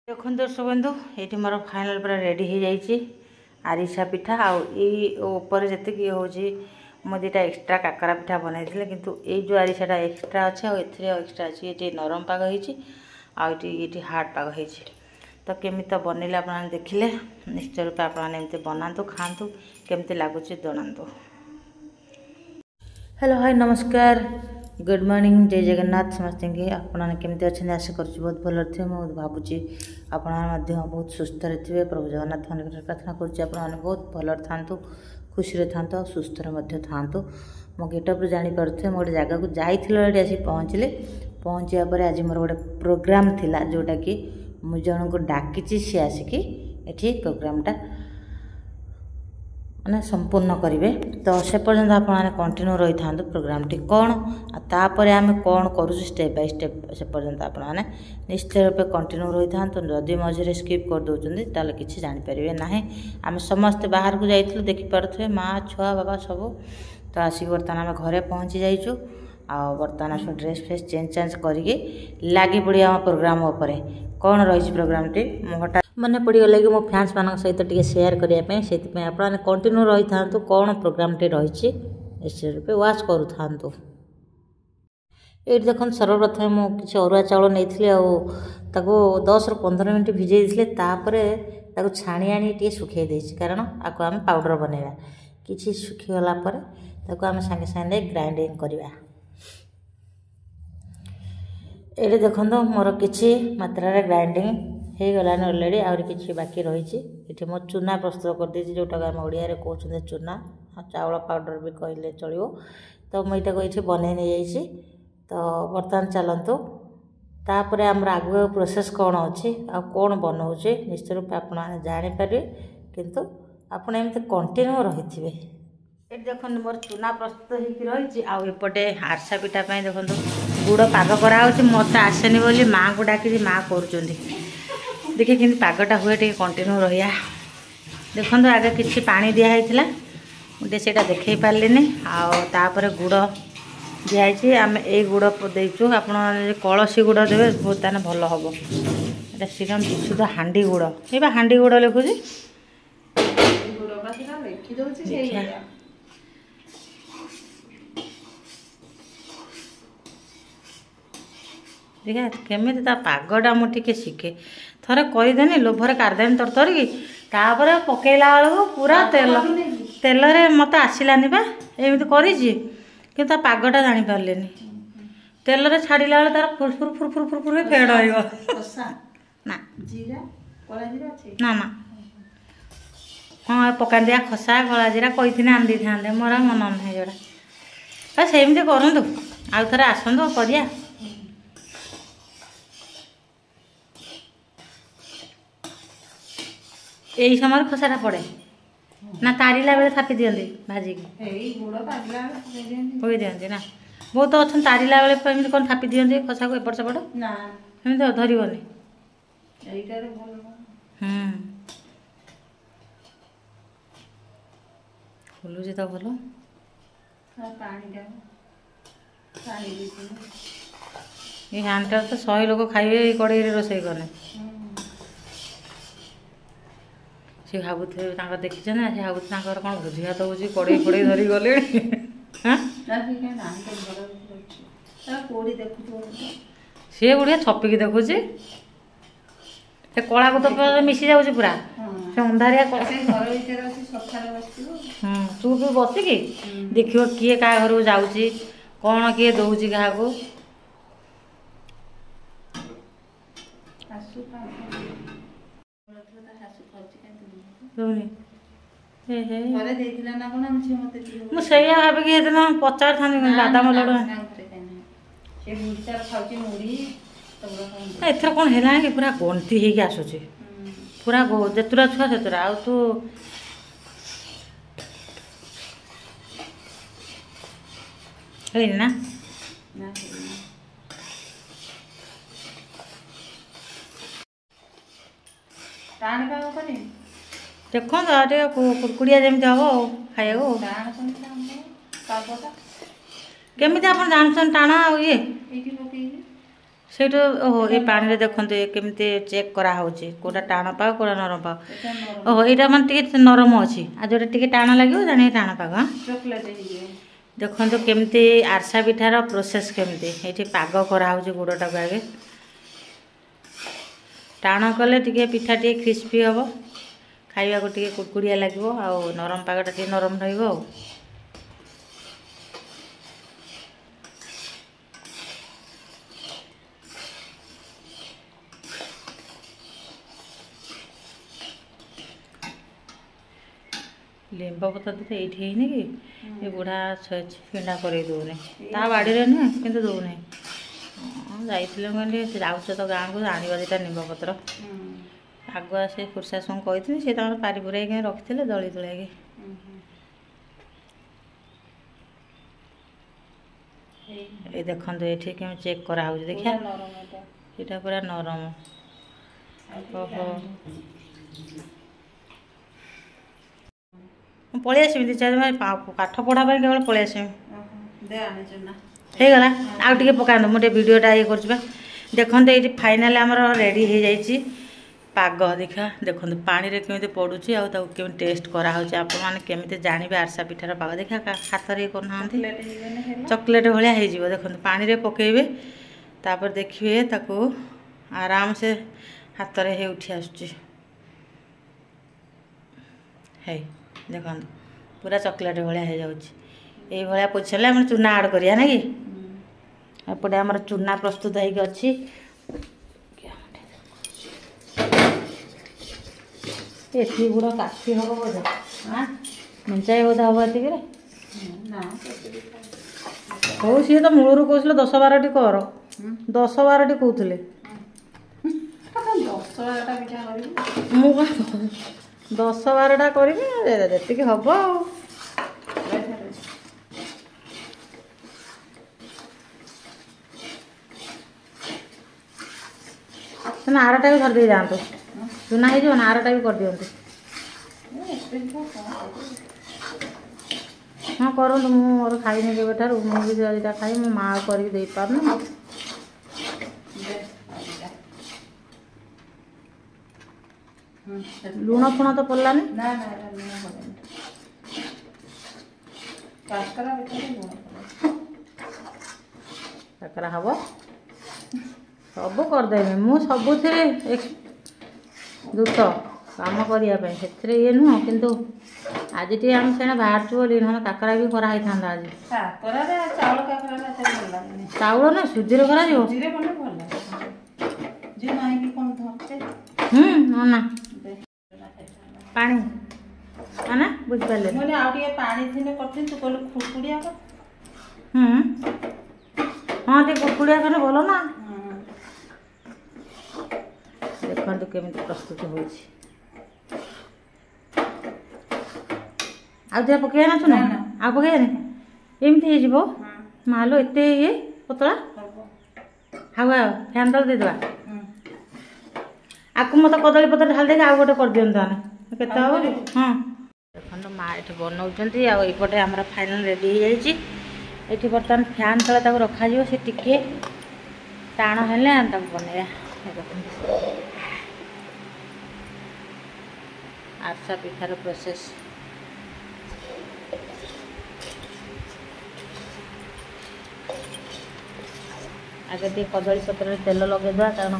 देखो दर्शक बंधु ये मोर फाइनाल पूरा रेडी हो जाइए आरिसा पिठा आपर जी हूँ मुझे दुटा एक्सट्रा काकरा पिठा बनई किंतु ये जो आरिसाटा एक्सट्रा अच्छे एक्सट्रा अच्छी ये नरम पाग होती हार्ड पाग हो तो केमी तो बनइले आप देखिले निश्चय रूप आपमती बनातु खातु केमती लगुच जनातु। हेलो हाय नमस्कार गुड मॉर्निंग जय जगन्नाथ समस्ते की आपने केमती अच्छे आशा कर बहुत भल थे मुझे भावुँ आपड़ बहुत सुस्थ थे प्रभु जगन्नाथ मान प्रार्थना करें बहुत भल था खुशी था सुस्थ था मो गेटअप जापे मोटे जगह को जाइए आसी पहुँचली पहुँचा पर आज मोर गोटे प्रोग्राम थिला जोटा कि मुझे जन को डाकी सी आसिकी ये प्रोग्रामटा मैंने संपूर्ण करेंगे तो से पर्यंत आपने कंटिन्यू रही था प्रोग्राम टी कौन तापर आम कौन करूँ स्टेप बाय स्टेप से पर्यंत आपने निश्चय रूपे कंटिन्यू रही था जदि मझे स्किप कर दौरान ताल कि जापर ना आम समस्ते बाहर को जाइए देखिपे माँ छुआ बाबा सब तो आसिक बर्तमान आम घरे पहुँची जाइचु आ बर्तमान सब ड्रेस फ्रेस चेंज चेंज करके लगी पड़ी आम प्रोग्राम उपर कौन रही प्रोग्राम टी हठात मन पड़गला कि मो फैंस मान सहित टे सेयार करने से आपने कंटिन्यू रही था कौन प्रोग्राम टे रही निश्चय रूपे वाच करूँ। ये देखो सर्वप्रथम मुझे अरुआ चाउल नहीं आको 10 ରୁ 15 मिनट भिजे तापर छाणी आनी टे सुखे कारण आपको आम पाउडर बनवा कि सुखीगला आम सांगे सांगे ग्राइंडिंग करवा। ये देखो मोर किसी मात्रा ग्राइंडिंग हो गलान अलरेडी आउरी किसी बाकी रही ये मो चूना प्रस्तुत कर देछि जोटा आम ओडिया रे कहउछन चूना चाउल पाउडर भी कहले चलियो तो मुझे ये बन नहीं तो बर्तमान चलतु तापर आमर आगु प्रोसेस कौन अच्छी आ कौन बनाऊे निश्चय रूप आप जापर किंतु आपड़ एमती कंटिन्यू रही थे। ये देखो मोर चूना प्रस्तुत हो रही आउटे आरसा पिठा देखो गुड़ पाग कराऊँ मत आसेनी बोली माँ को डाक माँ कर देखिए कि पागटा हुए टे कंटिन्यू रहा देखो आगे किसी पानी दिखाई मुझे से देखे पारे आपर गुड़ दिखाई आम ये गुड़ देचु आप कलसी गुड़ देवे बहुत ताने भल हम ये श्रीराम विशुद्ध हांडी गुड़ ये हांडी गुड़ लिखुची देखा केमी पागटा मुझे शिखे थरे करदेनी लोभर करदेनी तरतर कि पकईला बेलू पूरा तेल तेल मत आसलानी बा एमती कर पागटा जापारे तेल रे छाड़ा बेले तार फुरफुर फुरफुर फुरफुर फेड ना ना ना हाँ पका दिया खसा गला जीरा कही आनी था मोर मन ना जोड़ा सेमती करूँ आउ थे आसतु करिया यही समय खसाटा पड़े ना तारिला बेले थापी दियंती भाजिकी पकई दियंती ना बहुत अच्छा तारिला बेले कौन थापी दियंती खसा को एपट सेपट एमती धरबनी खुलुची तो भल ये हांडा तो 100 लोग खाइबे कड़े रोषे कने सी भावुथे देखी ना सी भावुथे कौन भोजी हाथ हो कड़े फड़े धरी गले सी गुड़िया छपिकी देखुची कला को तो मिसी जाऊँ पूरा से अंधारिया तू भी बसिकी देख किए क्या घर जाऊँगी कौन किए दौची क्या मुझे भाविकी पचार था बादाम लड़ू एथर कौन है कि पूरा गंती हो आसूची पूरा जेतुरा छुआ से आ तू ना देखो कुरकुड़िया जमी हम खाया केमी आप जानते टाण ये ସେଇଠୁ ଓହୋ ଏ ପାଣିରେ ଦେଖନ୍ତୁ କେମିତି ଚେକ୍ କରାହେଉଛି କେଉଁଟା ଟାଣ ପାଗ କେଉଁଟା ନରମ ପାଗ। ଓହୋ ଏଇଟା ମାନେ ଟିକେ ନରମ ଅଛି ଆଉ ଯେଉଁଟା ଟିକେ ଟାଣ ଲାଗିବ ଜାଣିକି ଟାଣ ପାଗ। ଦେଖନ୍ତୁ କେମିତି ଆରସା ପିଠାର ପ୍ରୋସେସ୍ କେମିତି ଏଇଠି ପାଗ କରାହେଉଛି ଗୁଡ଼ଟାକୁ ଆଗେ ଟାଣ କଲେ ଟିକେ ପିଠା ଟିକେ କ୍ରିସ୍ପି ହେବ ଖାଇବାକୁ ଟିକେ କୁଡ଼କୁଡ଼ିଆ ଲାଗିବ ଆଉ ନରମ ପାଗଟା ଟିକେ ନରମ ରହିବ ଆଉ। ଲିମ୍ବ ପତ୍ର ତ ଏଇଠି ହେଇନି କି ଏ ବୁଢ଼ା ଫିଣ୍ଡା କରେଇ ଦେଉନି ତା ବାଡ଼ିରେ ନୁହେଁ କିନ୍ତୁ ଦେଉନି। ଯାଇଥିଲେ ମୁଁ କହିଲି ଯାଉଛ ତ ଗାଁକୁ ଆଣିବା ଦୁଇଟା ନିମ୍ବ ପତ୍ର ଆଗୁଆ ସେ ଖୁର୍ଶାଶୁଙ୍କୁ କହିଥିଲି ସେ ତାଙ୍କର ପାରି ପୁରାଇକି ରଖିଥିଲେ ଦଳି ଦୁଳାଇକି। ଏ ଦେଖନ୍ତୁ ଏଠି କେମିତି ଚେକ୍ କରାହେଉଛି ଦେଖିଆ ଏଇଟା ପୁରା ନରମ। ଓହୋ ମୁଁ ପଳେଇ ଆସିବି 2-4 ଦିନ ପାଠ ପଢ଼ା ପାଇଁ କେବଳ ପଳେଇ ଆସିବି। ହେଇଗଲା ଆଉ ଟିକେ ପକାନ୍ତୁ ମୁଁ ଟିକେ ଭିଡ଼ିଓଟା ଇଏ କରୁଛି ବା। ଦେଖନ୍ତୁ ଏଇଠି ଫାଇନାଲ୍ ଆମର ରେଡ଼ି ହେଇଯାଇଛି ପାଗ ଦେଖିବା ଦେଖନ୍ତୁ ପାଣିରେ କେମିତି ପଡ଼ୁଛି ଆଉ ତାକୁ କେମିତି ଟେଷ୍ଟ କରାହେଉଛି ଆପଣମାନେ କେମିତି ଜାଣିବେ ଆରସା ପିଠାର ପାଗ ଦେଖିବା ହାତରେ ଇଏ କରୁନାହାନ୍ତି ଚକୋଲେଟ୍ ଭଳିଆ ହେଇଯିବ। ଦେଖନ୍ତୁ ପାଣିରେ ପକାଇବେ ତାପରେ ଦେଖିବେ ତାକୁ ଆରାମସେ ହାତରେ ହେଇ ଉଠି ଆସୁଛି ହେଇ ଦେଖନ୍ତୁ ପୁରା ଚକୋଲେଟ୍ ଭଳିଆ ହେଇଯାଉଛି। ଏଇଭଳିଆ ପୋଛିଲେ ଆମେ ଚୁନା ଆଡ଼୍ କରିବା ନା କି ଏପଟେ ଆମର ଚୁନା ପ୍ରସ୍ତୁତ ହେଇକି ଅଛି। ଏତିକି ଗୁଡ଼ କାଠି ହେବ ବୋଧେ ମେଞ୍ଚାଏ ବୋଧେ ହେବ ଏତିକିରେ ହଉ ସିଏ ତ ମୂଳରୁ କହୁଥିଲେ 10-12ଟି କର 10-12ଟି କହୁଥିଲେ ମୁଁ 10-12ଟା କରିବି ଯେତିକି ହେବ ଆଉ। ତୁମେ ଆରଟା ବି କରିଦେଇ ଯାଆନ୍ତୁ ଚୁନା ହେଇଯିବ ନା ଆରଟା ବି କରିଦିଅନ୍ତୁ। ହଁ କରନ୍ତୁ ମୁଁ ମୋର ଖାଇନି କେବେଠାରୁ ମୁଁ ବି ଦିଟା ଖାଇ ମୋ ମା କରିକି ଦେଇପାରୁନି। ଲୁଣ ଫୁଣ ତ ପଡ଼ିଲାନି କାକରା ହେବ ସବୁ କରିଦେବି ମୁଁ ସବୁଥିରେ ଦ୍ରୁତ କାମ କରିବା ପାଇଁ ସେଥିରେ ଇଏ ନୁହଁ କିନ୍ତୁ ଆଜି ଟିକେ ଆମେ ସେଣା ବାହାରିଛୁ ବୋଲି ନହେଲେ କାକରା ବି କରାହେଇଥାନ୍ତା ଆଜି। ଚାଉଳ ନା ସୁଜିରେ କରାଯିବ ନା ପାଣି ନା ବୁଝିପାରିଲେ ଆଉ ଟିକେ ପାଣି ଥିଲେ କରିଥିଲି ତୁ କହିଲୁ ଖୁକୁଡ଼ିଆ ହଁ ଟିକେ କୁକୁଡ଼ିଆ କଲେ ଭଲ ନା। ଦେଖନ୍ତୁ କେମିତି ପ୍ରସ୍ତୁତ ହେଉଛି ଆଉ ଯାହା ପକେଇବା ନା ଶୁଣ ଆଉ ପକେଇବାନି ଏମିତି ହେଇଯିବ ମାଲୋ ଏତେ ଇଏ ପତଳା ହାୱା ଫ୍ୟାନ୍ ତଳେ ଦେଇଦେବା ଆକୁ ମୋତେ କଦଳୀ ପତ୍ର ଢାଳି ଦେଇକି ଆଉ ଗୋଟେ କରିଦିଅନ୍ତୁ ଆମେ କେତେ ହେବ କି ହଁ ଦେଖନ୍ତୁ ମା ଏଠି ବନାଉଛନ୍ତି ଆଉ ଏଇପଟେ ଆମର ଫାଇନାଲ୍ ରେଡ଼ି ହେଇଯାଇଛି। ଏଠି ବର୍ତ୍ତମାନ ଫ୍ୟାନ୍ ତଳେ ତାକୁ ରଖାଯିବ ସେ ଟିକେ ଟାଣ ହେଲେ ଆମେ ତାକୁ ବନେଇବା। ଆରସା ପିଠାର ପ୍ରୋସେସ୍ ଆଗେ ଟିକେ କଦଳୀ ପତ୍ରରେ ତେଲ ଲଗାଇଦେବା କାରଣ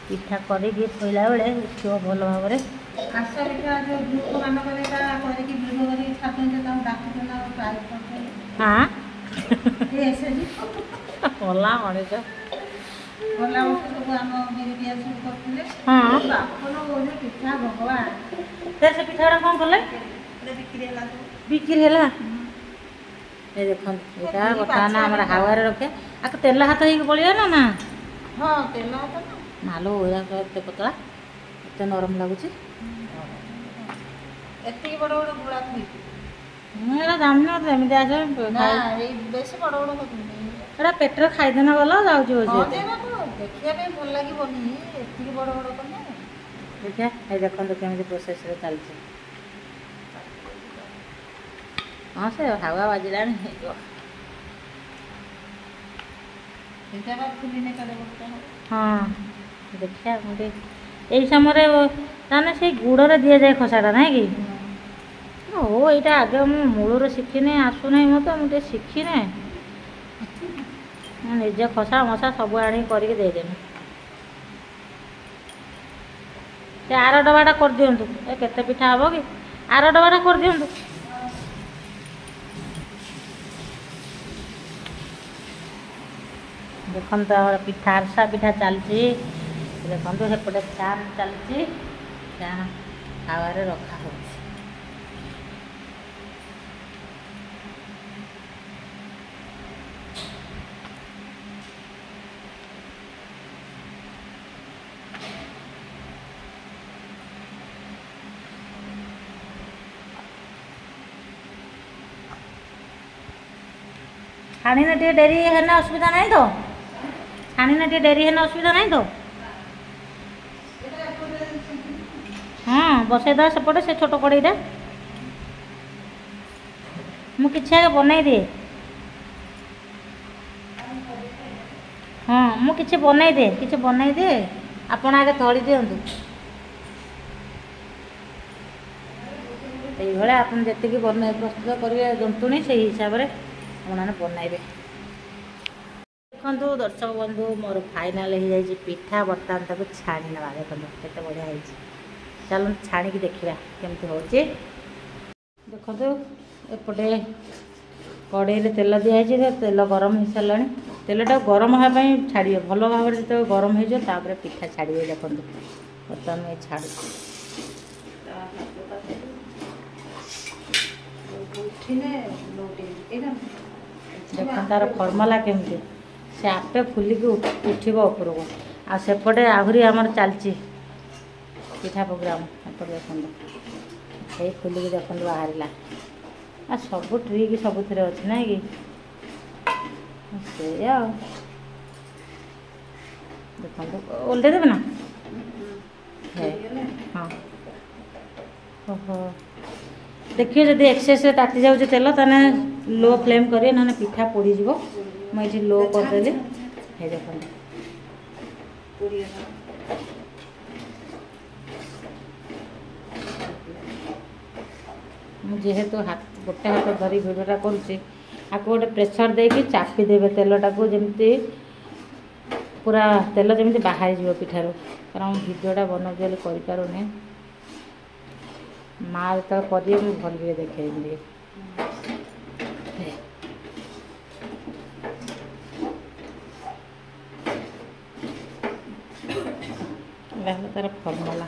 ପିଠା କରିକି ଥୋଇଲା ବେଳେ ଉଠିବ ଭଲ ଭାବରେ। ଆରସା ପିଠା ଯେଉଁ ଲୋକମାନଙ୍କରେ କରିକି ଭିଡ଼ିଓ କରିକି ଛାଡୁଛନ୍ତି ତାଙ୍କୁ ଡାକୁଛନ୍ତି ହଁ ଭଲ ମଣିଷ ଗଲା ବର୍ଷ ସବୁ ଆମ ବିରିୟା ସବୁ କରିଥିଲେ ହଁ ବାପନ ପିଠା ଭଗବାନ ସେ ପିଠାଗୁଡ଼ା କ'ଣ କଲେ ବିକ୍ରି ହେଲା। ଏ ଦେଖନ୍ତୁ ଏଇଟା ବର୍ତ୍ତମାନ ଆମର ହାୱାରେ ରଖେ ଆକୁ ତେଲ ହାତ ହେଇକି ପଡ଼ିବ ନା ହଁ ତେଲ ହାତ ମାଲୋ ଏଇଟା ଏତେ ପତଳା ଏତେ ନରମ ଲାଗୁଛି ଏତିକି ବଡ଼ ବଡ଼ ଗୁଳା ଥୋଇଛି ମୁଁ ଏଇଟା ଜାଣିନି ଏମିତି ଆସ ବେଶୀ ବଡ଼ ବଡ଼ ଏଇଟା ପେଟରେ ଖାଇଦେନା ଗଲା ଯାଉଛି ବସି ଦେଖିବା ପାଇଁ ଭଲ ଲାଗିବନି ଏତିକି ବଡ଼ ବଡ଼ କଲେ ଦେଖିବା ଏଇ ଦେଖନ୍ତୁ କେମିତି ପ୍ରୋସେସ୍ରେ ଚାଲିଛି। ହଁ ସେ ହାୱା ବାଜିଲାଣି ହେଇଯିବ हाँ देखिए मुझे यही समय ताने से गुड़े दि जाए खसाटा ना कि ओ यहाँ आगे मु मूलर शिखिनी आसुना मत मुझे शिखिने निजे खसा मसा सब आनी करके देदेमी से आर डबाटा कर दिंतु ए केते पिठा हम कि आर डबाटा कर दिंतु देखो तो पिठा आरसा पिठा चलती देखो सेपटे फैन चलती फैन हावे रखा हो छाणी ना टे डेरी है असुविधा नहीं तो छाणी ना टे डेरी है असुविधा नहीं तो हाँ बसईद सेपटे से छोट कड़ईटा मुझे आगे बनई दिए हाँ मुझे बनई दिए किसी बनई दिए आपण आगे तली दिंतु ये आप जी बन प्रस्तुत करेंगे जंतुणी से हिसाब से आपने बनइबे देखो दर्शक बंधु मोर फाइनाल हो जाए पिठा बर्तमान ताको छाणी ना देखो केते बढ़िया है चलो छाणी की देखा केमती हो देखो एपटे कड़े तेल दिखाई तेल गरम हो सारा तेलटा गरम होगापाई छाड़े भल भाव जो गरम हो पिठा छाड़े देखो बर्तमान ये छाड़ देखो तार फर्मुला केमती से आपे फुलिकी उठब उपरक आ सेपटे आहरी आमर चलची पिठा प्रोग्राम एपटे देखो ये फुलिकी देखो बाहर आ सब ट्रिक सबुथ अच्छे ना कि से देखो ओल्टे देवे ना हाँ ओहो देखिए जब एक्सेस ताती जाऊँ तेल ताने लो फ्लेम करिए ना पिठा पोड़ी जीवो मुझे लो करदेली है देखो जेहेतु हाथ गोटे हाथ धरी भिडटा करुच्ची आपको गोटे प्रेसर देकी चापी देवे तेलटा को जमी पूरा तेल जमी बाहरी जीव पिठार कारण भिडटा बनाऊँ करें माँ जो करिए मुझे भल देखे तार फर्मुला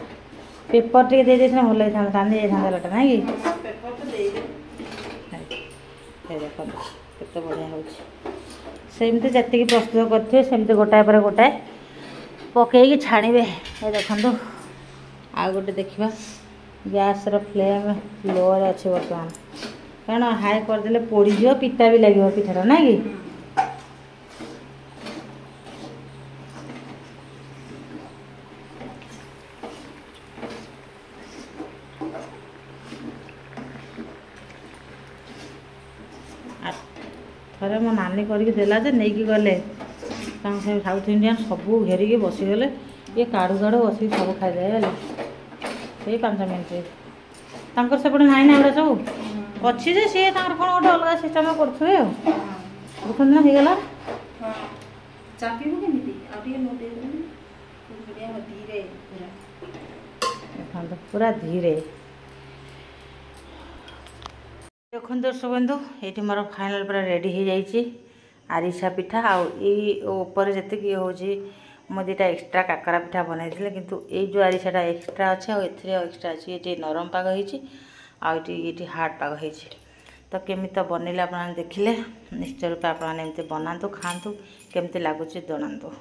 पेपर टे दे देना भल होता रांधि जाता ना कि देखो केते बढ़िया होमती जी प्रस्तुत करेंगे सेमती गोटाए पर गोटाए पकईकि छाणवे ये देखो आ गोटे देखा गैस फ्लेम लो अच्छे बर्तमान कारण हाई करदे पोड़ पिता भी लगे पिठाटा ना कि थे मो नानी करके देला नहीं गले साउथ इंडियन सब घेरिकी बसीगले ये काड़ू काड़ू बस सब खाईदे से 5 मिनट सेपटे नाई ना गुड़ा सब अच्छी जे सी कौन गोटे अलग सिस्टम करेंगे देखो ना होगला पूरा धीरे देखो दर्शक बंधु ये मोर फाइनाल पूरा रेडी हो जाइए आरिसा पिठा आपर जी हूँ मो 2टा एक्सट्रा काकरा पिठा बनई किंतु ये जो आरिसाटा एक्सट्रा अच्छे एक्सट्रा अच्छी ये नरम पाग ये हार्ड पाग हो तो केमी तो बनइले आप देखिले निश्चय रूप आपने बनातु खातु केमती लगुच जनातु।